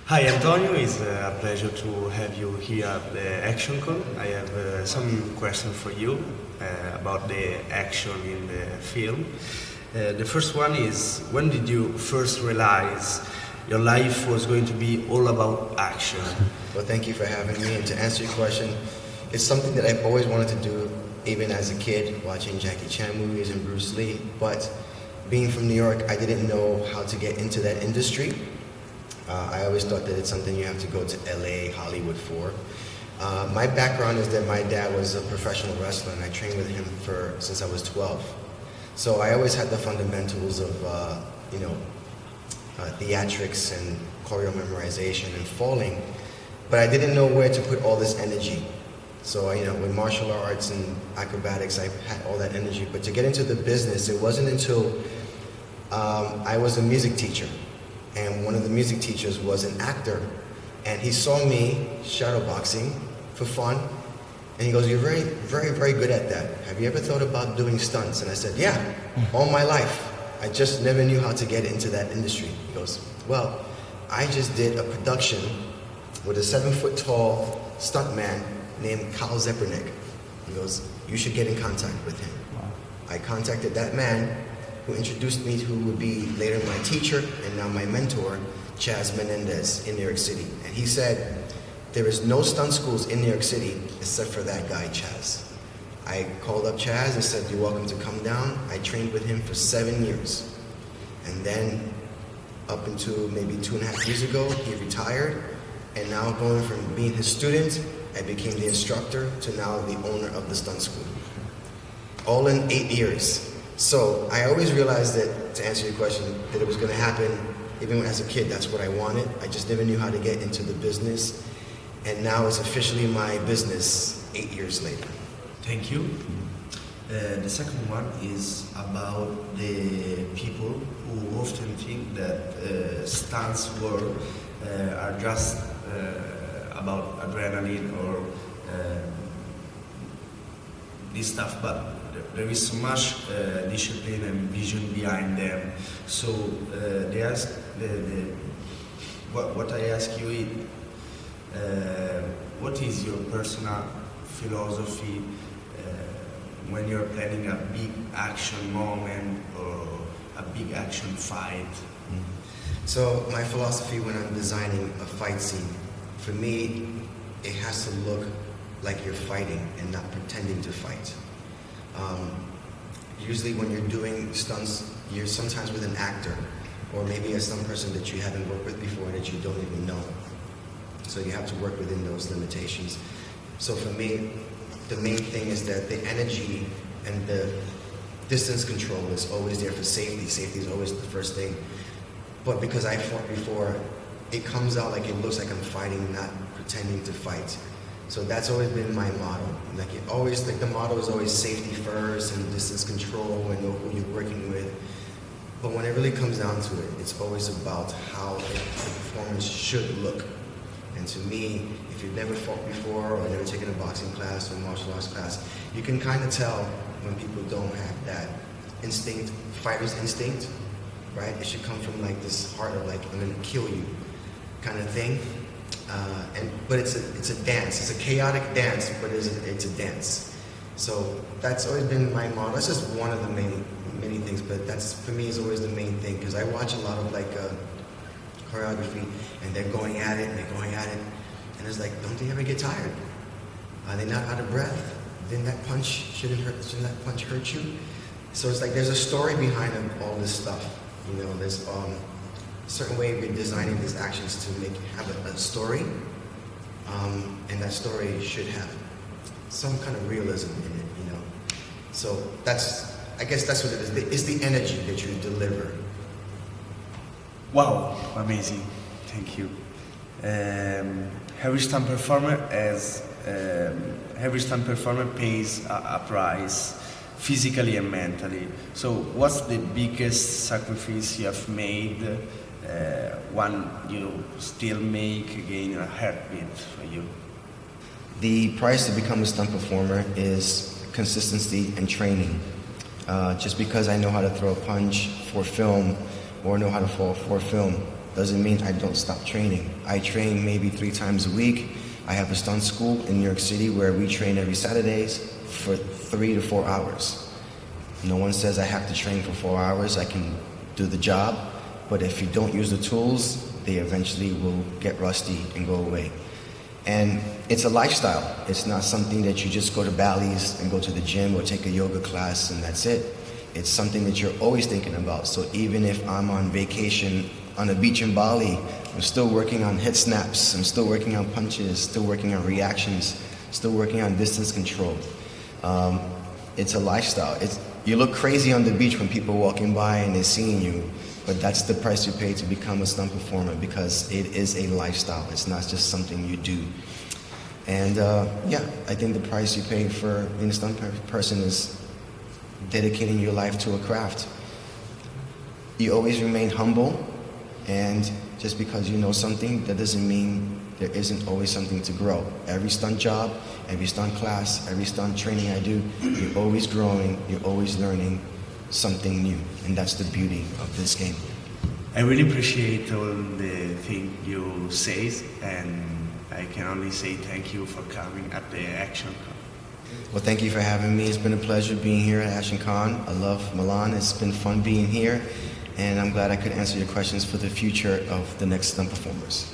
Hi Antonio, it's a pleasure to have you here at the Action Con. I have some questions for you about the action in the film. The first one is, when did you first realize your life was going to be all about action? Well, thank you for having me. And to answer your question, it's something that I've always wanted to do, even as a kid, watching Jackie Chan movies and Bruce Lee. But being from New York, I didn't know how to get into that industry. I always thought that it's something you have to go to LA, Hollywood for. My background is that my dad was a professional wrestler, and I trained with him since I was 12. So I always had the fundamentals of, theatrics and choreo memorization and falling, but I didn't know where to put all this energy. So, with martial arts and acrobatics, I had all that energy. But to get into the business, it wasn't until I was a music teacher. And one of the music teachers was an actor, and he saw me shadowboxing for fun, and he goes, "You're very, very, very good at that. Have you ever thought about doing stunts?" And I said, "Yeah, all my life. I just never knew how to get into that industry." He goes, "Well, I just did a production with a 7-foot-tall stuntman named Kyle Zepernick." He goes, "You should get in contact with him." Wow. I contacted that man, who introduced me to who would be later my teacher and now my mentor, Chaz Menendez, in New York City. And he said, "There is no stunt schools in New York City except for that guy, Chaz." I called up Chaz and said, "You're welcome to come down." I trained with him for 7 years. And then up until maybe 2.5 years ago, he retired. And now going from being his student, I became the instructor to now the owner of the stunt school. All in 8 years. So I always realized that, to answer your question, that it was going to happen. Even as a kid, that's what I wanted. I just never knew how to get into the business. And now it's officially my business 8 years later. Thank you. The second one is about the people who often think that stunts world are just about adrenaline or this stuff, but there is so much discipline and vision behind them. So they ask what I ask you is, what is your personal philosophy when you're planning a big action moment or a big action fight? So my philosophy when I'm designing a fight scene, for me, it has to look like you're fighting and not pretending to fight. Usually when you're doing stunts, you're sometimes with an actor or maybe a stunt person that you haven't worked with before that you don't even know. So you have to work within those limitations. So for me, the main thing is that the energy and the distance control is always there for safety. Safety is always the first thing. But because I fought before, it comes out like it looks like I'm fighting, not pretending to fight. So that's always been my motto. The motto is always safety first and distance control and know who you're working with. But when it really comes down to it, it's always about how the performance should look. And to me, if you've never fought before or never taken a boxing class or martial arts class, you can kind of tell when people don't have that instinct, fighter's instinct, right? It should come from like this heart of like, I'm gonna kill you kind of thing. But it's a dance. It's a chaotic dance, but it's a dance. So that's always been my motto. That's just one of the many things, but that's for me is always the main thing because I watch a lot of like choreography, and they're going at it, and it's like, don't they ever get tired? Are they not out of breath? Then that punch shouldn't that punch hurt you? So it's like there's a story behind all this stuff. There's a certain way we're designing these actions to have a story, and that story should have some kind of realism in it, So I guess that's what it is. It's the energy that you deliver. Wow, amazing! Thank you. Every stunt performer pays a price, physically and mentally. So, what's the biggest sacrifice you have made? One you still make gain a heartbeat for you? The price to become a stunt performer is consistency and training. Just because I know how to throw a punch for film or know how to fall for film doesn't mean I don't stop training. I train maybe 3 times a week. I have a stunt school in New York City where we train every Saturdays for 3 to 4 hours. No one says I have to train for 4 hours. I can do the job, but if you don't use the tools, they eventually will get rusty and go away. And it's a lifestyle. It's not something that you just go to Bally's and go to the gym or take a yoga class and that's it. It's something that you're always thinking about. So even if I'm on vacation on a beach in Bali, I'm still working on head snaps, I'm still working on punches, still working on reactions, still working on distance control. It's a lifestyle. You look crazy on the beach when people are walking by and they're seeing you, but that's the price you pay to become a stunt performer, because it is a lifestyle. It's not just something you do. And I think the price you pay for being a stunt person is dedicating your life to a craft. You always remain humble, and just because you know something, that doesn't mean there isn't always something to grow. Every stunt job, every stunt class, every stunt training I do, you're always growing, you're always learning something new, and that's the beauty of this game. I really appreciate all the things you say, and I can only say thank you for coming at the Action Con. Well, thank you for having me. It's been a pleasure being here at Action Con. I love Milan. It's been fun being here, and I'm glad I could answer your questions for the future of the next stunt performers.